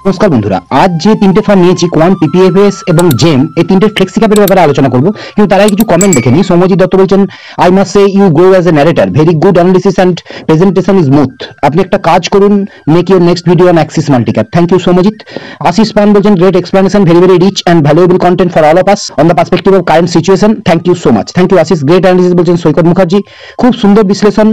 নমস্কার বন্ধুরা, আজ যে তিনটে ফান্ড নিয়েছি কোয়ান্ট, পিপিএফএস এবং জেম, এই তিনটে ফ্লেক্সি ক্যাপের ব্যাপারে আলোচনা করব। কিন্তু তার আগে কিছু কমেন্ট দেখে নিই। সৌম্যজিৎ দত্ত বলছেন, I must say you grow as a narrator, very good analysis and presentation is smooth. আপনি একটা কাজ করুন, make your next video on Axis multicap. Thank you Soumyajit. Ashis Pan বলছেন, great explanation, very very rich and valuable content for all of us on the perspective of current situation. Thank you so much. Thank you Ashis. Great analysis বলছেন সৈকত মুখার্জি, খুব সুন্দর বিশ্লেষণ।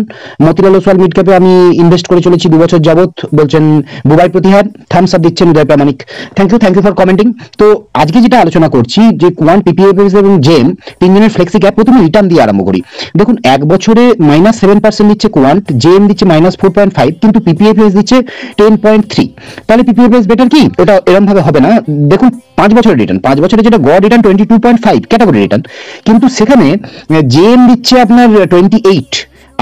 Motilal Oswal mid ক্যাপে আমি invest করে চলেছি 2 বছর যাবত, বলছেন বুবাই প্রতিহার। থামস আপ দিচ্ছেন Uday Pramanik. Thank you for commenting. তো আজকে যেটা আলোচনা করছি যে কোয়ান্ট, পিপিএফএস এবং জেম তিনজনের ফ্লেক্সি ক্যাপ। প্রথমে রিটার্ন দিয়ে আরম্ভ করি। দেখুন, এক বছরে -7% দিচ্ছে কোয়ান্ট, জেম দিচ্ছে -4.5, কিন্তু পিপিএফএস দিচ্ছে 10.3। তাহলে পিপিএফএস বেটার কি? ওটা এরকম ভাবে হবে না। দেখুন, 5 বছরের রিটার্ন, 5 বছরে যেটা গড় রিটার্ন 22.5 ক্যাটাগরি রিটার্ন, কিন্তু সেখানে জেম দিচ্ছে আপনার 28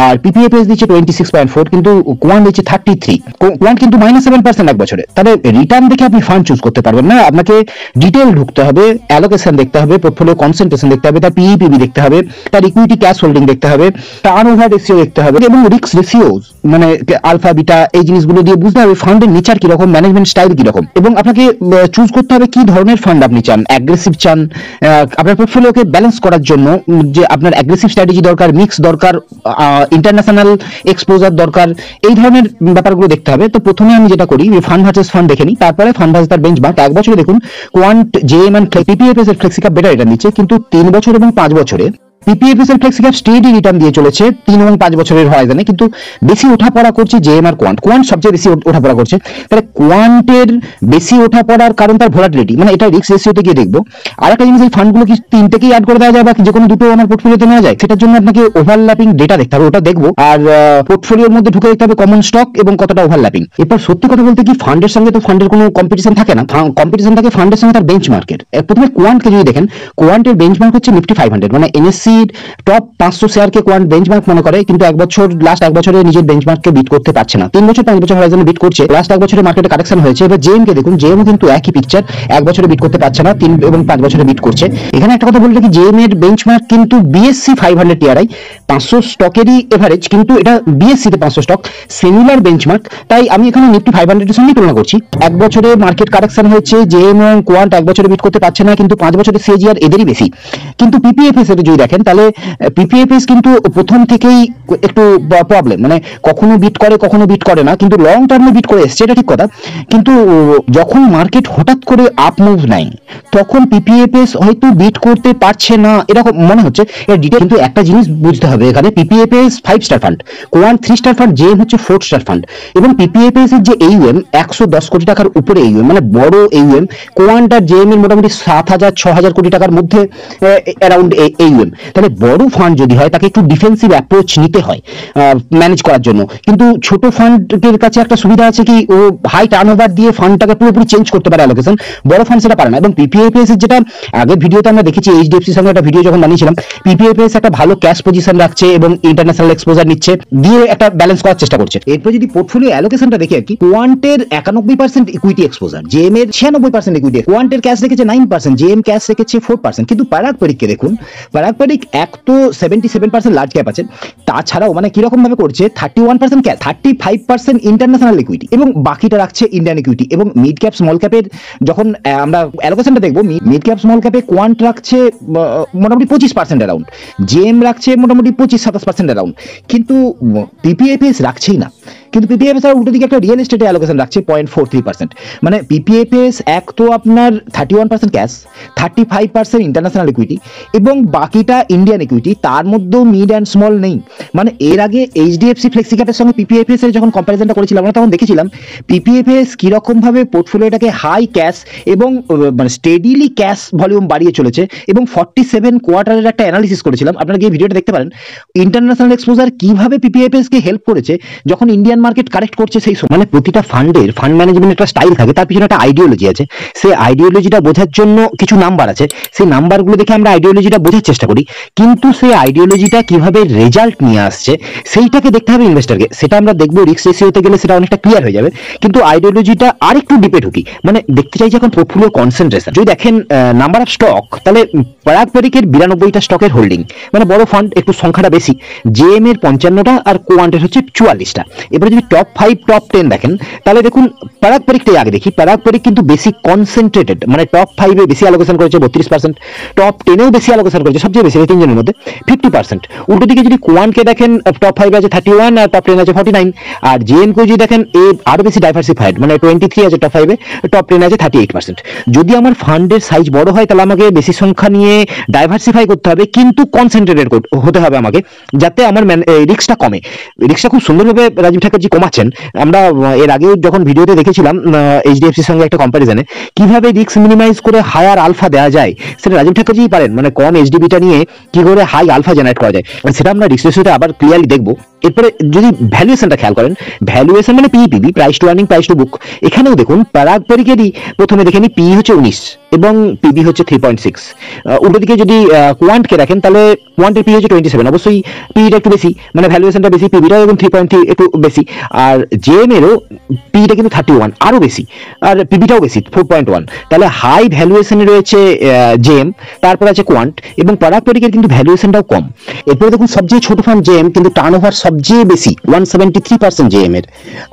আর পিপিএফএস দিচ্ছে 26.4, কিন্তু কোয়ান্ট দিচ্ছে 33। কোয়ান্ট কিন্তু -7% এক বছরে। তাহলে রিটার্ন দেখে আপনি ফান্ড চুজ করতে পারবেন না। আপনাকে ডিটেল ঢুকতে হবে, অ্যালোকেশন দেখতে হবে, পোর্টফোলিও কনসেন্ট্রেশন দেখতে হবে, তার পিইপিবি দেখতে হবে, তার ইকুইটি ক্যাশ হোল্ডিং দেখতে হবে, টার্নওভার রেশিও দেখতে হবে, এবং রিস্ক রেশিও মানে আলফা বিটা, এই জিনিসগুলো দিয়ে বুঝতে হবে ফান্ডের নেচার কিরকম, ম্যানেজমেন্ট স্টাইল কিরকম, এবং আপনাকে চুজ করতে হবে কি ধরনের ফান্ড আপনি চান। অ্যাগ্রেসিভ চান আপনার পোর্টফোলিওকে ব্যালেন্স করার জন্য, যে আপনার অ্যাগ্রেসিভ স্ট্র্যাটেজি দরকার, মিক্স দরকার, ইন্টারন্যাশনাল এক্সপোজার দরকার, এই ধরনের ব্যাপারগুলো দেখতে হবে। তো প্রথমে আমি যেটা করি, ফান্ড ভার্সেস ফান্ড দেখে নিই, তারপরে ফান্ড ভার্সেস তার বেঞ্চমার্ক। এক বছরে দেখুন কোয়ান্ট, জেএম এন্ড পিপিএফএস এর ফ্লেক্সি ক্যাপ বেটার রিটার্ন দিচ্ছে, কিন্তু 3 বছর এবং 5 বছরে পিপিএফএস এর ফ্লেক্সি ক্যাপ স্টেডি রিটার্ন দিয়ে চলেছে 3 এবং 5 বছরের হরাইজনে, কিন্তু বেশি ওঠাপড়া করছে জেএম আর কোয়ান্ট। কোয়ান্ট সবচেয়ে বেশি ওঠাপড়া করছে। তাহলে কোয়ান্টের বেশি ওঠাপড়ার কারণ তার ভোলাটিলিটি, মানে এটা রিস্ক রেশিওতে গিয়ে দেখবো। আর একটা জিনিস, এই ফান্ডগুলো কি তিনটেকেই অ্যাড করে দেওয়া যায় বা যে কোনো দুটো আমার পোর্টফোলিওতে নেওয়া যায়, সেটার জন্য আপনাকে ওভারল্যাপিং ডেটা দেখতে হবে, ওটা দেখবো। আর পোর্টফোলিওর মধ্যে ঢুকে দেখতে হবে কমন স্টক এবং কতটা ওভারল্যাপিং। এরপর সত্যি কথা বলতে কি, ফান্ডের সঙ্গে তো ফান্ডের কোনো কম্পিটিশন থাকে না, কম্পিটিশন থাকে ফান্ডের সঙ্গে তার বেঞ্চমার্কের। প্রথমে কোয়ান্টকে যদি দেখেন, কোয়ান্টের বেঞ্চমার্ক হচ্ছে নিফটি 500, মানে এনএসসি টপ 500 শেয়ারকে কোয়ান্ট বেঞ্চমার্ক মনে করে, কিন্তু লাস্ট এক বছরে নিজের বেঞ্চমার্ককে বিট করতে পারছে না। 3 বছর 5 বছর হরাইজনে বিট করছে, লাস্ট এক বছরে মার্কেটে কারেকশন হয়েছে। এবার জেএম কে দেখুন, জেএমও কিন্তু একই পিকচার, এক বছরে বিট করতে পারছে না, 3 এবং 5 বছরে বিট করছে। এখানে একটা কথা বলতে কি, জেএম এর বেঞ্চমার্ক কিন্তু বিএসসি 500 টিআরআই, 500 স্টকেরই এভারেজ, কিন্তু এটা বিএসসি তে 500 স্টক, সিমিলার বেঞ্চমার্ক। তাই আমি এখানে নিফটি 500 এর সঙ্গে তুলনা করছি। এক বছরে মার্কেট কারেকশন হয়েছে, জেএম এবং কোয়ান্ট এক বছরে বিট করতে পারছে না, কিন্তু 5 বছরে সিএজিআর এদেরই বেশি। কিন্তু পিপিএফএস এর যদি দেখেন, তাহলে পিপিএফএস কিন্তু প্রথম থেকেই একটু প্রবলেম, মানে কখনো বিট করে কখনো বিট করে না, কিন্তু লং টার্মে বিট করে এসছে, এটা ঠিক কথা। কিন্তু যখন মার্কেট হঠাৎ করে আপ মুভ নেয়, তখন পিপিএফএস হয়তো বিট করতে পারছে না এরকম মনে হচ্ছে। এর ডিটেইল কিন্তু একটা জিনিস বুঝতে হবে এখানে, পিপিএফএস 5 star fund, quant 3 star fund, JM হচ্ছে 4 স্টার ফান্ড, এবং পিপিএফএস এর যে এইউএম 110 কোটি টাকার উপরে এইউএম, মানে বড় এইউএম। কোয়ান্ট আর জেএম এর মোটামুটি 7,000-6,000 কোটি টাকার মধ্যে অ্যারাউন্ড এইউএম। তাহলে বড় ফান্ড যদি হয়, তাকে একটু ডিফেন্সিভ অ্যাপ্রোচ নিতে হয় ম্যানেজ করার জন্য। কিন্তু ছোট ফান্ডের কাছে একটা সুবিধা আছে কি, ও হাই টার্নওভার দিয়ে ফান্ডটাকে পুরোপুরি চেঞ্জ করতে পারে অ্যালোকেশন। বড় ফান্ড সেটা পারে না। এবং পিপিএফএস এর যেটা আগের ভিডিওতে আমরা দেখেছি, এইচডিএফসির সঙ্গে একটা ভিডিও যখন বানিয়েছিলাম, পিপিএফএস একটা ভালো ক্যাশ পজিশন রাখছে এবং ইন্টারন্যাশনাল এক্সপোজার নিচ্ছে, দিয়ে একটা ব্যালেন্স করার চেষ্টা করছে। এরপর যদি পোর্টফোলিও অ্যালোকেশনটা দেখি আর কি, কোয়ান্টের 91% ইকুইটি এক্সপোজার, জেএম এর 96% ইকুইটি, কোয়ান্টের ক্যাশ রেখেছে 9%, জেএম ক্যাশ রেখেছে 4%। কিন্তু পারাগ পারিককে দেখুন, পারাগ পারিক এক তো 77% লার্জ ক্যাপ আছে, তাছাড়াও মানে কিরকম ভাবে করছে, 31% ক্যাশ, 35% ইন্টারন্যাশনাল ইকুইটি, এবং বাকিটা রাখছে ইন্ডিয়ান ইকুইটি। এবং মিড ক্যাপ স্মল ক্যাপের যখন আমরা অ্যালোকেশনটা দেখবো, মিড ক্যাপ স্মল ক্যাপে কোয়ান্ট রাখছে মোটামুটি 25% অ্যারাউন্ড, জেএম রাখছে মোটামুটি 25-27% অ্যারাউন্ড, কিন্তু পিপিএফএস রাখছেই না। কিন্তু পিপিএফএস আর উল্টো দিকে একটা রিয়েল এস্টেটে অ্যালোকেশন রাখছে 0.43%। মানে পিপিএফএস এক তো আপনার 31% ক্যাশ, 35% ইন্টারন্যাশনাল ইকুইটি, এবং বাকিটা ইন্ডিয়ান ইকুইটি, তার মধ্যেও মিড অ্যান্ড স্মল নেই। মানে এর আগে এইচডিএফসি ফ্লেক্সি ক্যাপের সঙ্গে পিপিএফএস এর যখন কম্প্যারিজনটা করেছিলাম, আমরা তখন দেখেছিলাম পিপিএফএস কিরকম ভাবে পোর্টফোলিওটাকে হাই ক্যাশ এবং মানে স্টেডিলি ক্যাশ ভলিউম বাড়িয়ে চলেছে, এবং 47 কোয়ার্টারের একটা অ্যানালিসিস করেছিলাম, আপনারা গিয়ে ভিডিওটা দেখতে পারেন। ইন্টারন্যাশনাল এক্সপোজার কিভাবে পিপিএফএস কে হেল্প করেছে যখন ইন্ডিয়ান মার্কেট কারেক্ট করছে সেই সময়। মানে প্রতিটা ফান্ডের ফান্ড ম্যানেজমেন্ট একটা স্টাইল থাকে, তার পিছনে একটা আইডিওলজি আছে। সেই আইডিওলজিটা বোঝার জন্য কিছু নাম্বার আছে, সেই নাম্বারগুলো দেখে আমরা আইডিওলজিটা বোঝার চেষ্টা করি, কিন্তু সেই আইডিওলজিটা কিভাবে রেজাল্ট নিয়ে আসছে সেইটাকে দেখতে হবে ইনভেস্টরকে। সেটা আমরা দেখবো রিস্ক রেশিওতে গেলে, সেটা অনেকটা ক্লিয়ার হয়ে যাবে। কিন্তু আইডিওলজিটা আরেকটু ডিপে ঢুকি, মানে দেখতে চাই যখন পোর্টফোলিও কনসেন্ট্রেশন, যদি দেখেন নাম্বার অফ স্টক, তাহলে পারাগ পারিকের 92টা স্টকের হোল্ডিং, মানে বড় ফান্ড, একটু সংখ্যাটা বেশি। জেএম এর 55টা আর কোয়ান্টের হচ্ছে 44টা। এবারে যদি যদি টপ 5 টপ 10 দেখেন তাহলে দেখুন পারাগ পারিকটাই আগে দেখি। পারাগ পারিক কিন্তু বেশি কনসেন্ট্রেটেড, মানে টপ 5 এ বেশি অ্যালোকেশন করেছে 32%, টপ 10 এও বেশি অ্যালোকেশন করেছে, সবচেয়ে বেশি এই তিনজনের মধ্যে 50%। উল্টো দিকে যদি কোয়ানকে দেখেন টপ 5 আছে 31 আর টপ 10 আছে 49, আর জেএম কে যদি দেখেন এ আরো বেশি ডাইভার্সিফাইড, মানে 23 আছে টপ 5 এ, টপ 10 আছে 38%। যদি আমার ফান্ডের সাইজ বড় হয় তাহলে আমাকে বেশি সংখ্যা নিয়ে ডাইভার্সিফাই করতে হবে, কিন্তু কনসেন্ট্রেটেড হতে হবে আমাকে, যাতে আমার রিস্কটা কমে। রিস্কটা খুব সুন্দরভাবে রাজীব ঠাকুরজি কমাচ্ছেন। আমরা এর আগেও যখন ভিডিওতে দেখেছিলাম এইচডিএফসির সঙ্গে একটা কম্পারিজনে কিভাবে রিস্ক মিনিমাইজ করে হায়ার আলফা দেওয়া যায়, সেটা রাজীব ঠাকুরজি পারেন, মানে কম এইচডিবিটা নিয়ে কি করে হাই আলফা জেনারেট করা যায়, সেটা আমরা রিস্ক রেশিওতে আবার ক্লিয়ারলি দেখবো। এরপরে যদি ভ্যালুয়েশনটা খেয়াল করেন, ভ্যালুয়েশন মানে PEPB, price to earning, price to book. এখানেও দেখুন পারাগ পারিকেরই প্রথমে দেখে নি পিই হচ্ছে 19 এবং পিবি হচ্ছে 3.6। উল্টো দিকে যদি কোয়ান্টকে দেখেন তাহলে কোয়ান্টের পি হচ্ছে 27, অবশ্যই পিটা একটু বেশি, মানে ভ্যালুয়েশনটা বেশি, পিবিটাও এবং 3.3 একটু বেশি। আর জেএম এরও পিটা কিন্তু 31, আরো বেশি, আর পিবিটাও বেশি 4.1। তাহলে হাই ভ্যালুয়েশনে রয়েছে জেএম, তারপর আছে কোয়ান্ট, এবং পারাগ পারিকের কিন্তু ভ্যালুয়েশনটাও কম। এরপরে দেখুন সবচেয়ে ছোট ফান্ড জেএম, কিন্তু টার্নওভার সবচেয়ে বেশি 173% জেএম এর,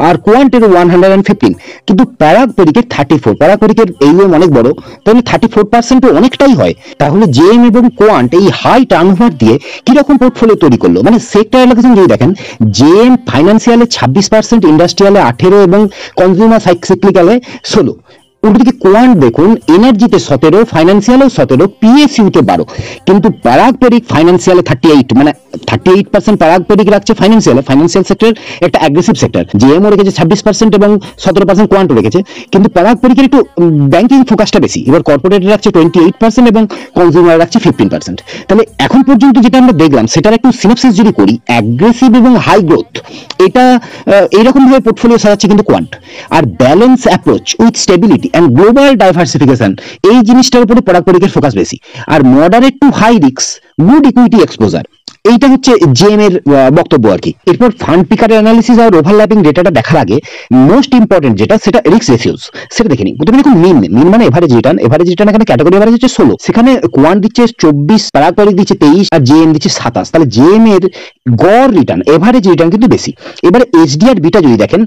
আর কোয়ান্টের 115, কিন্তু পারাগ পারিকের 34। পারাগ পারিকের এইএম অনেক বড়, তাহলে 34% অনেকটাই হয়। তাহলে জেএম এবং কোয়ান্ট এই হাই টার্নওভার দিয়ে কিরকম পোর্টফোলিও তৈরি করলো, মানে সেক্টর অ্যালোকেশন যদি দেখেন, জেএম ফাইন্যান্সিয়ালে 26%, ইন্ডাস্ট্রিয়ালে 18 এবং কনজিউমার সাইক্লিক্যালে 16। উল্টোদিকে কোয়ান্ট দেখুন এনার্জিতে 17, ফাইন্যান্সিয়ালেও 17, পিএসইউতে 12, কিন্তু পারাগ পারিক ফাইন্যান্সিয়ালে 38, মানে 38% পারাগ পারিক রাখছে ফাইন্যান্সিয়াল সেক্টর, একটা অ্যাগ্রেসিভ সেক্টর। জেএমও রেখেছে 26% এবং 17% কোয়ান্টও রেখেছে, কিন্তু পারাগ পারিকের একটু ব্যাংকিং ফোকাসটা বেশি। এবার কর্পোরেট রাখছে 28% এবং কনজিউমার রাখছে 15%। তাহলে এখন পর্যন্ত যেটা আমরা দেখলাম সেটার একটু সিনপসিস যদি করি, অ্যাগ্রেসিভ এবং হাই গ্রোথ, এটা এইরকম ভাবে পোর্টফোলিও সাজাচ্ছে কিন্তু কোয়ান্ট। আর balance approach with stability and global diversification, এই জিনিসটার উপরে পারাগ পারিকের ফোকাস বেশি। আর moderate to high risk, good equity exposure, এইটা হচ্ছে জেএম এর বক্তব্য আর কি। এরপর ফান্ড পিকারের অ্যানালিসিস আর ওভারল্যাপিং ডেটাটা দেখার আগে মোস্ট ইম্পর্টেন্ট যেটা, সেটা রিস্ক রেশিওস, সেটা দেখে নিই। প্রথমে দেখুন মিন মানে এভারেজ রিটার্ন। এভারেজ রিটার্ন এখানে ক্যাটাগরি এভারেজ হচ্ছে 16, সেখানে কোয়ান্ট দিচ্ছে 24, পারাগ পারিক দিচ্ছে 23, আর জেএম দিচ্ছে 27। তাহলে জেএম এর গড় রিটার্ন, এভারেজ রিটার্ন কিন্তু বেশি। এবারে এইচডি আর বিটা যদি দেখেন,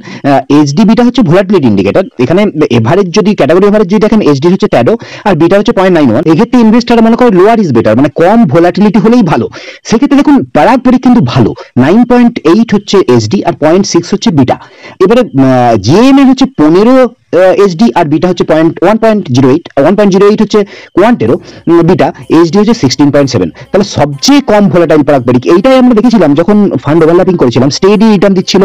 এইচডি বিটা হচ্ছে ভোলাটিলিটি ইন্ডিকেটর। এখানে এভারেজ যদি ক্যাটাগরি এভারেজ যদি দেখেন, এইচডি হচ্ছে 13 আর বিটা হচ্ছে 0.91। এক্ষেত্রে ইনভেস্টার মনে করে লোয়ার ইজ বেটার, মানে কম ভোলাটিলিটি হলেই ভালো। সেক্ষেত্রে দেখুন পারাগ পারিক কিন্তু ভালো, 9.8 হচ্ছে এইচডি আর 0.6 হচ্ছে বিটা। এবারে জেএম এর হচ্ছে 15 এইচডি আর বিটা হচ্ছে 1.08 হচ্ছে কোয়ান্টেরও বিটা, এইচডি হচ্ছে 16.7। তাহলে সবচেয়ে কম ভোলাটাইল পারাগ পারিক। এইটাই আমরা দেখেছিলাম যখন ফান্ড ওভারল্যাপিং করেছিলাম, স্টেডি রিটার্ন দিচ্ছিল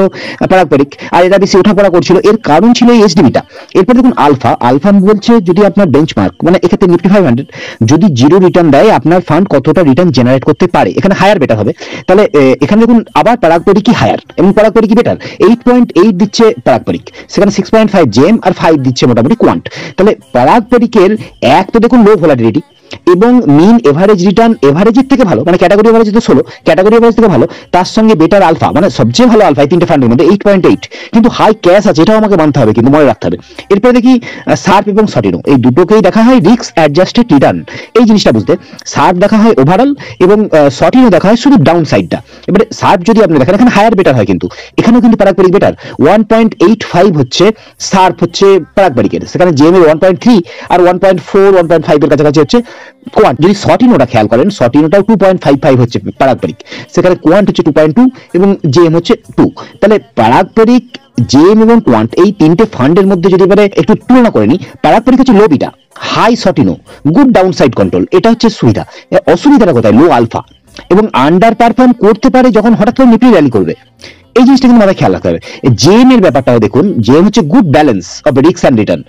পারাগ পারিক, আর এটা বেশি ওঠাপড়া করছিল, এর কারণ ছিল এইচডি বিটা। এরপর দেখুন আলফা বলছে যদি আপনার বেঞ্চমার্ক, মানে এক্ষেত্রে নিফটি 500 যদি জিরো রিটার্ন দেয়, আপনার ফান্ড কতটা রিটার্ন জেনারেট করতে পারে, এখানে হায়ার বেটার হবে। তাহলে এখানে দেখুন আবার পারাগ পারিকই হায়ার এবং পারাগ পারিকই বেটার, 8.8 দিচ্ছে পারাগ পারিক, সেখানে 6.5 জেএম আর 5 দিচ্ছে মোটামুটি কোয়ান্ট। তাহলে পারাগ পারিকের এক তো দেখুন লো ভোলাটিলিটি এবং মিন এভারেজ রিটার্ন এভারেজের থেকে ভালো, মানে ক্যাটাগরি এভারেজ তো 16, ক্যাটাগরি এভারেজ থেকে ভালো, তার সঙ্গে বেটার আলফা, মানে সবচেয়ে ভালো আলফা এই তিনটে ফান্ডের মধ্যে 8.8, কিন্তু হাই ক্যাশ আছে, এটাও আমাকে মানতে হবে, কিন্তু মনে রাখতে হবে। এরপরে দেখি সার্প এবং সটিনো, এই দুটোকেই দেখা হয় রিস্ক অ্যাডজাস্টেড রিটার্ন। এই জিনিসটা বুঝতে সার্প দেখা হয় ওভারঅল এবং সটিনো দেখা হয় শুধু ডাউন সাইডটা। এবারে সার্প যদি আপনি দেখেন, এখানে হায়ার বেটার হয়, কিন্তু এখানেও কিন্তু পারাগ পারিক বেটার, 1.85 হচ্ছে সার্প হচ্ছে পারাগ পারিকের, সেখানে জেএম এর 1.3 আর 1.4 1.5 এর কাছাকাছি হচ্ছে কোয়ান্ট। যদি সটিনোটা খেয়াল করেন, সটিনোটাও 2.55 হচ্ছে পারাগ পারিক, সেখানে কোয়ান্ট হচ্ছে 2.2 এবং জেএম হচ্ছে 2। তাহলে পারাগ পারিক, জেএম এবং কোয়ান্ট এই তিনটে ফান্ডের মধ্যে যদি এবারে একটু তুলনা করে নিই, পারাগ পারিক হচ্ছে low beta, high sortino, good downside control, এটা হচ্ছে সুবিধা। অসুবিধাটা কোথায়? লো আলফা এবং আন্ডার পারফর্ম করতে পারে যখন হঠাৎ করে নিফটি র্যালি করবে। এই জিনিসটা কিন্তু আমাদের খেয়াল রাখতে হবে। জেএম এর ব্যাপারটাও দেখুন, জেএম হচ্ছে good balance of risk and return,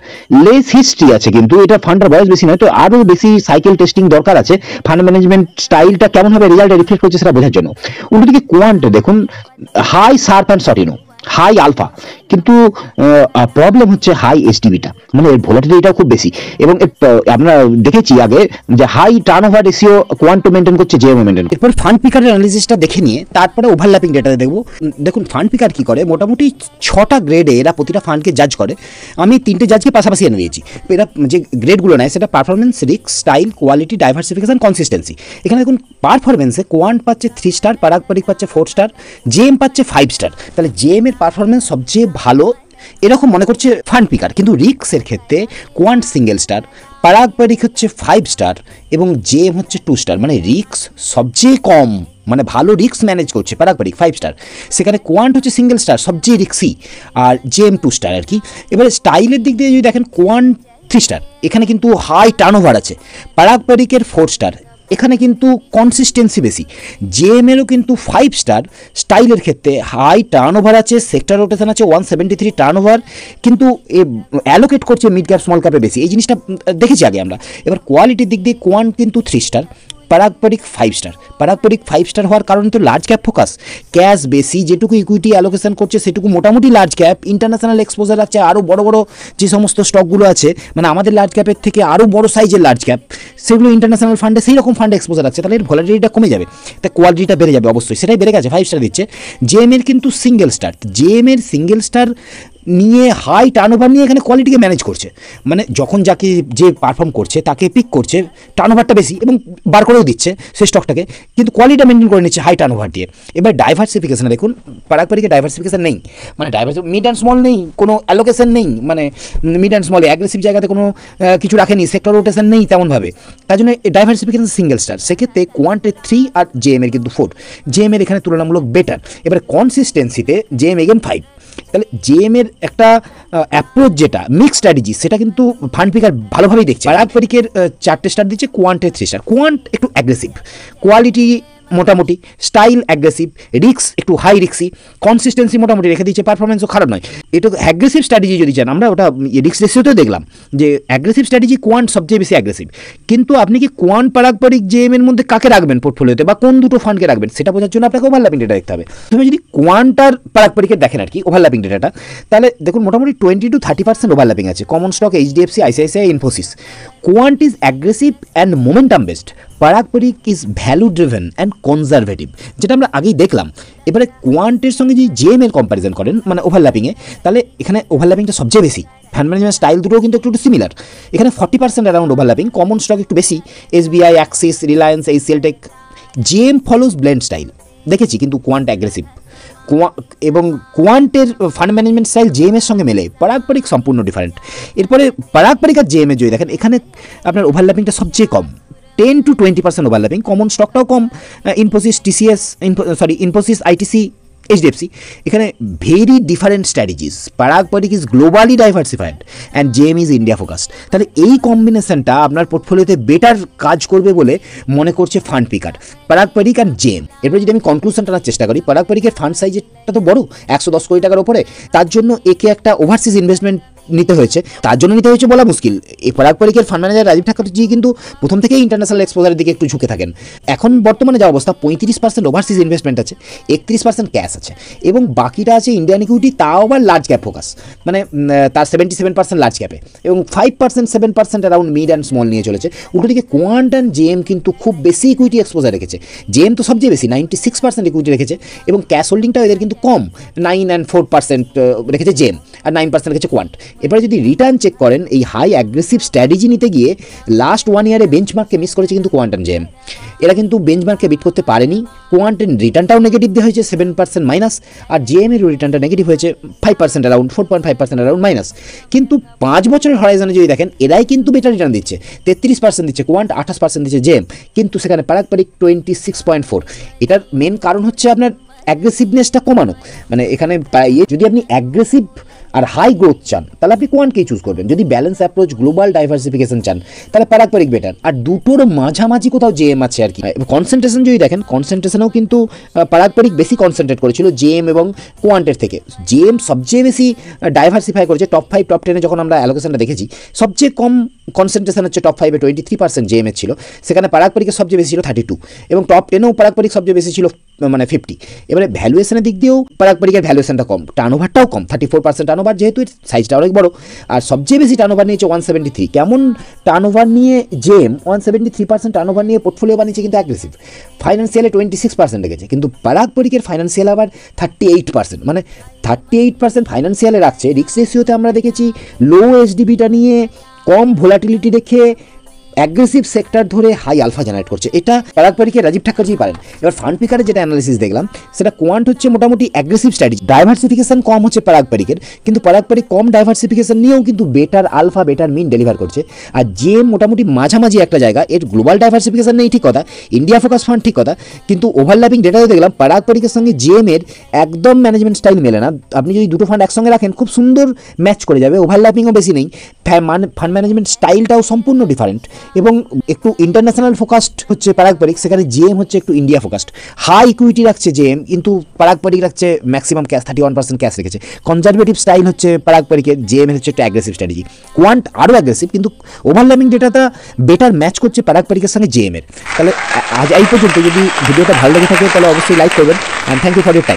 less history আছে, কিন্তু এটা ফান্ডের বয়স বেশি নয়, তো আরো বেশি সাইকেল টেস্টিং দরকার আছে ফান্ড ম্যানেজমেন্ট স্টাইলটা কেমন ভাবে রেজাল্টে রিফ্লেক্ট করছে সেটা বোঝার জন্য। উল্টোদিকে কোয়ান্ট দেখুন high sharpe and sortino, high alpha, কিন্তু প্রবলেম হচ্ছে হাই এসডিবিটা, মানে এর ভোলাটিলিটিটাও খুব বেশি। এবং আমরা দেখেছি আগে যে high turnover ratio Quant maintain করছে, জেএম মেনটেন। এরপর ফান্ড পিকারের অ্যানালিসিসটা দেখে নিয়ে তারপরে ওভারল্যাপিং ডেটাতে দেখবো। দেখুন ফান্ড পিকার কি করে, মোটামুটি 6টা গ্রেডে এরা প্রতিটা ফান্ডকে জাজ করে। আমি 3টে জাজকে পাশাপাশি এনে দিয়েছি। এরা যে গ্রেডগুলো নেয় সেটা performance, risk, style, quality, diversification, consistency. এখানে দেখুন পারফরমেন্সে কোয়ান্ট পাচ্ছে 3 স্টার, পারাগ পারিক পাচ্ছে 4 স্টার, জেএম পাচ্ছে 5 স্টার। তাহলে জেএম এর জেএমের পারফরমেন্স সবচেয়ে ভালো এরকম মনে করছে ফান্ড পিকার, কিন্তু রিক্সের ক্ষেত্রে quant single star, Parag Parikh হচ্ছে 5 স্টার এবং জেএম হচ্ছে 2 স্টার। মানে রিক্স সবচেয়ে কম, মানে ভালো রিক্স ম্যানেজ করছে পারাগ পারিক 5 স্টার, সেখানে কোয়ান্ট হচ্ছে সিঙ্গেল স্টার সবচেয়ে রিক্সি, আর জেএম 2 স্টার আর কি। এবারে স্টাইলের দিক দিয়ে যদি দেখেন কোয়ান্ট 3 স্টার, এখানে কিন্তু হাই টার্নওভার আছে। পারাগ পারিকের 4 স্টার, এখানে কিন্তু কনসিস্টেন্সি বেশি। জেএমেরও কিন্তু 5 স্টার, স্টাইলের ক্ষেত্রে হাই টার্নওভার আছে, সেক্টর রোটেশন আছে 173 টার্নওভার, কিন্তু অ্যালোকেট করছে মিড ক্যাপ স্মল ক্যাপে বেশি, এই জিনিসটা দেখেছি আগে আমরা। এবার কোয়ালিটির দিক দিয়ে কোয়ান্ট কিন্তু 3 star, Parag Parikh 5 star. Parag Parikh 5 star হওয়ার কারণে তো লার্জ ক্যাপ ফোকাস, ক্যাশ বেশি, যেটুকু ইকুইটি অ্যালোকেশন করছে সেটুকু মোটামুটি লার্জ ক্যাপ, ইন্টারন্যাশনাল এক্সপোজার আছে, আরও বড় বড় যে সমস্ত স্টকগুলো আছে, মানে আমাদের লার্জ ক্যাপের থেকে আরও বড় সাইজের লার্জ ক্যাপ, সেগুলো ইন্টারন্যাশনাল ফান্ডে সেই রকম ফান্ডে এক্সপোজার আছে, তাহলে এর ভলাটিলিটিটা কমে যাবে, তাই কোয়ালিটিটা বেড়ে যাবে অবশ্যই, সেটাই বেড়ে গেছে, 5 স্টার দিচ্ছে। জেএমের কিন্তু সিঙ্গেল স্টার, জেএমের সিঙ্গেল স্টার নিয়ে হাই টার্নওভার নিয়ে এখানে কোয়ালিটিকে ম্যানেজ করছে, মানে যখন যাকে যে পারফর্ম করছে তাকে পিক করছে, টার্নওভারটা বেশি এবং বার করেও দিচ্ছে সেই স্টকটাকে, কিন্তু কোয়ালিটিটা মেনটেন করে নিচ্ছে হাই টার্নওভার দিয়ে। এবার ডাইভার্সিফিকেশনে দেখুন, পারাগ পারিকে ডাইভার্সিফিকেশন নেই, মানে মিড অ্যান্ড স্মল নেই, কোনো অ্যালোকেশন নেই, মানে মিড অ্যান্ড স্মলে অ্যাগ্রেসিভ জায়গাতে কোনো কিছু রাখেনি, সেক্টর রোটেশন নেই তেমনভাবে, তার জন্য ডাইভার্সিফিকেশন সিঙ্গেল স্টার। সেক্ষেত্রে কোয়ান্টের 3 আর জেএমের কিন্তু 4, জেএমের এখানে তুলনামূলক বেটার। এবার কনসিস্টেন্সিতে জেএম এগেন 5, তাহলে জেএমের একটা অ্যাপ্রোচ যেটা মিক্স স্ট্র্যাটেজি, সেটা কিন্তু ফান্ড পিকার ভালোভাবেই দেখছে। পারাগ পারিকের 4টে স্টার দিচ্ছে, কোয়ান্টের 3 স্টার। কোয়ান্ট একটু অ্যাগ্রেসিভ, কোয়ালিটি মোটামুটি, স্টাইল অ্যাগ্রেসিভ, রিক্স একটু হাই রিক্সি, কনসিস্টেন্সি মোটামুটি রেখে দিচ্ছে, পারফরমেন্সও খারাপ নয়। এটা অ্যাগ্রেসিভ স্ট্র্যাটেজি যদি চান, আমরা ওটা রিক্স রেশিওতেও দেখলাম যে অ্যাগ্রেসিভ স্ট্র্যাটেজি কোয়ান্ট সবচেয়ে বেশি অ্যাগ্রেসিভ, কিন্তু আপনি কি কোয়ান্ট পারাগ পারিক জেএমের মধ্যে কাকে রাখবেন পোর্টফোলিওতে, বা কোন দুটো ফান্ডকে রাখবেন, সেটা বোঝার জন্য আপনাকে ওভারল্যাপিং ডেটা দেখতে হবে। তুমি যদি কোয়ান্ট আর পারাগ পারিকের দেখেন আর কি ওভারল্যাপিং ডেটাটা, তাহলে দেখুন মোটামুটি 20 to 30% ওভারল্যাপিং আছে। Common stock HDFC, ICICI, Infosys. Quant is aggressive and momentum based, Parag Parikh is value driven and conservative, যেটা আমরা আগেই দেখলাম। এবারে কোয়ান্টের সঙ্গে যদি জেএমের কম্প্যারিজন করেন মানে ওভারল্যাপিংয়ে, তাহলে এখানে ওভারল্যাপিংটা সবচেয়ে বেশি। ফান্ড ম্যানেজমেন্ট স্টাইল দুটোও কিন্তু একটু সিমিলার, এখানে 40% অ্যারাউন্ড ওভারল্যাপিং, কমন স্টক একটু বেশি, SBI, Axis, Reliance, HCL Tech. JM follows blend style দেখেছি, কিন্তু কোয়ান্ট অ্যাগ্রেসিভ, এবং কোয়ান্টের ফান্ড ম্যানেজমেন্ট স্টাইল জেএমের সঙ্গে মেলে, পারাগ পারিক সম্পূর্ণ ডিফারেন্ট। এরপরে পারাগ পারিক আর জেএমের যদি দেখেন, এখানে আপনার ওভারল্যাপিংটা সবচেয়ে কম, 10 to 20% ওভারল্যাপিং, কমন স্টকটাও কম, Infosys, TCS, Infosys, ITC, HDFC, এখানে very different strategies. Parag Parikh is globally diversified and JM is India focused, তাহলে এই কম্বিনেশনটা আপনার পোর্টফোলিওতে বেটার কাজ করবে বলে মনে করছে fund পিকার, Parag Parikh and JM. এরপরে যদি আমি কনক্লুশন টানার চেষ্টা করি, পারাগ পারিকের ফান্ড সাইজটা তো বড়, 110 কোটি টাকার ওপরে, তার জন্য একে একটা ওভারসিজ ইনভেস্টমেন্ট নিতে হয়েছে, তার জন্য নিতে হয়েছে বলা মুশকিল। এই পারাগ পারিকের ফান্ড ম্যানেজার রাজীব ঠাকুরজি কিন্তু প্রথম থেকেই ইন্টারন্যাশনাল এক্সপোজারের দিকে একটু ঝুঁকে থাকেন। এখন বর্তমানে যা অবস্থা, 35% ওভারসিজ ইনভেস্টমেন্ট আছে, 31% ক্যাশ আছে, এবং বাকিটা আছে ইন্ডিয়ান ইকুইটি, তাও আবার লার্জ ক্যাপ ফোকাস, মানে তার 77% লার্জ ক্যাপে, এবং 5% 7% অ্যারাউন্ড মিড অ্যান্ড স্মল নিয়ে চলেছে। উল্টো দিকে কোয়ান্ট অ্যান্ড জেএম কিন্তু খুব বেশি ইকুইটি এক্সপোজার রেখেছে, জেএম তো সবচেয়ে বেশি 96% ইকুইটি রেখেছে, এবং ক্যাশ হোল্ডিংটাও এদের কিন্তু কম, 9 and 4% রেখেছে জেএম, আর 9% রেখেছে কোয়ান্ট। এবারে যদি রিটার্ন চেক করেন, এই হাই অ্যাগ্রেসিভ স্ট্র্যাটেজি নিতে গিয়ে লাস্ট 1 ইয়ারে বেঞ্চমার্ককে মিস করেছে কিন্তু কোয়ান্ট অ্যান্ড জেএম, এরা কিন্তু বেঞ্চমার্ককে বিট করতে পারেনি। কোয়ান্টের রিটার্নটাও নেগেটিভ দেওয়া হয়েছে 7% মাইনাস, আর জেএমের রিটার্নটা নেগেটিভ হয়েছে 5% অ্যারাউন্ড, 4.5% অ্যারাউন্ড মাইনাস। কিন্তু 5 বছরের হরাইজনে যদি দেখেন, এরাই কিন্তু বেটার রিটার্ন দিচ্ছে, 33% দিচ্ছে কোয়ান্ট, 28% দিচ্ছে জেএম, কিন্তু সেখানে পারাগ পারিক 26.4। এটার মেন কারণ হচ্ছে আপনার অ্যাগ্রেসিভনেসটা কমানো, মানে এখানে যদি আপনি অ্যাগ্রেসিভ আর হাই গ্রোথ চান, তাহলে আপনি কোয়ান্টকেই চুজ করবেন। যদি ব্যালেন্স অ্যাপ্রোচ, গ্লোবাল ডাইভার্সিফিকেশন চান, তাহলে পারাগ পারিক বেটার, আর দুটোর মাঝামাঝি কোথাও জেএম আছে আর কি। কনসেন্ট্রেশন যদি দেখেন, কনসেন্ট্রেশনেও কিন্তু পারাগ পারিক বেশি কনসেন্ট্রেট করেছিল জেএম এবং কোয়ান্টের থেকে, জেএম সবচেয়ে বেশি ডাইভার্সিফাই করেছে। টপ 5 টপ 10 যখন আমরা অ্যালোকেশনটা দেখেছি, সবচেয়ে কম কনসেন্ট্রেশন হচ্ছে টপ 5-এ 23% জেএমের ছিল, সেখানে পারাগ পারিকের সবচেয়ে বেশি ছিল 32, এবং টপ 10-এও পারাগ পারিক সবচেয়ে বেশি ছিল মানে 50। এবারে ভ্যালুয়েশনের দিক দিয়েও পারাগ পারিকের ভ্যালুয়েশনটা কম, টার্নওভারটাও কম, 34% টার্নওভার, যেহেতু এর সাইজটা অনেক বড়, আর সবচেয়ে বেশি টার্নওভার নিয়েছে 173। কেমন টার্নওভার নিয়ে জেএম 173% টার্নওভার নিয়ে পোর্টফোলিও বানিয়েছে, কিন্তু অ্যাগ্রেসিভ। ফাইন্যান্সিয়ালে 26% রেখেছে, কিন্তু পারাগ পারিকের ফাইন্যান্সিয়াল আবার 38%, মানে 38% ফাইন্যান্সিয়ালে রাখছে। রিস্ক রেশিওতে আমরা দেখেছি লো এসডিবিটা নিয়ে, কম ভোলাটিলিটি রেখে অ্যাগ্রেসিভ সেক্টর ধরে হাই আলফা জেনারেট করছে, এটা পারাগ পারিখে রাজীব ঠাক্করজি পারেন। এবার ফান্ড পিকারের যেটা অ্যানালিসিস দেখলাম সেটা কোয়ান্ট হচ্ছে মোটামুটি অ্যাগ্রেসিভ স্ট্র্যাটেজি, ডাইভার্সিফিকেশন কম হচ্ছে পারাগ পারিখের, কিন্তু পারাগ পারিখ কম ডাইভার্সিফিকেশন নিয়েও কিন্তু বেটার আলফা বেটার মিন ডেলিভার করছে। আর জেম মোটামুটি মাঝামাঝি একটা জায়গা, এর গ্লোবাল ডাইভার্সিফিকেশন নেই ঠিক কথা, ইন্ডিয়া ফোকাস ফান্ড ঠিক কথা, কিন্তু ওভারল্যাপিং ডেটাও দেখলাম পারাগ পারিখের সঙ্গে জেম এর একদম ম্যানেজমেন্ট স্টাইল মেলে না। আপনি যদি দুটো ফান্ড একসঙ্গে রাখেন খুব সুন্দর ম্যাচ করে যাবে, ওভারল্যাপিংও বেশি নেই, ফান্ড ম্যানেজমেন্ট স্টাইলটাও সম্পূর্ণ ডিফারেন্ট এবং একটু ইন্টারন্যাশনাল ফোকাসড হচ্ছে পারাগ পারিখ, সেখানে জেএম হচ্ছে একটু ইন্ডিয়া ফোকাসড। হাই ইকুইটি রাখছে জেএম, কিন্তু পারাগ পারিখ রাখছে ম্যাক্সিমাম ক্যাশ, 31% ক্যাশ রেখেছে। কনজারভেটিভ স্টাইল হচ্ছে পারাগ পারিখের, জেএম হচ্ছে একটা অ্যাগ্রেসিভ স্ট্র্যাটেজি। কোয়ান্ট আরও অ্যাগ্রেসিভ, কিন্তু ওভারল্যাপিং ডেটাটা বেটার ম্যাচ করছে পারাগ পারিখের সঙ্গে জেএম এর। তাহলে আজ এই পর্যন্ত, যদি ভিডিওটা ভালো লেগে থাকে তাহলে অবশ্যই লাইক করবেন, and thank you for your time.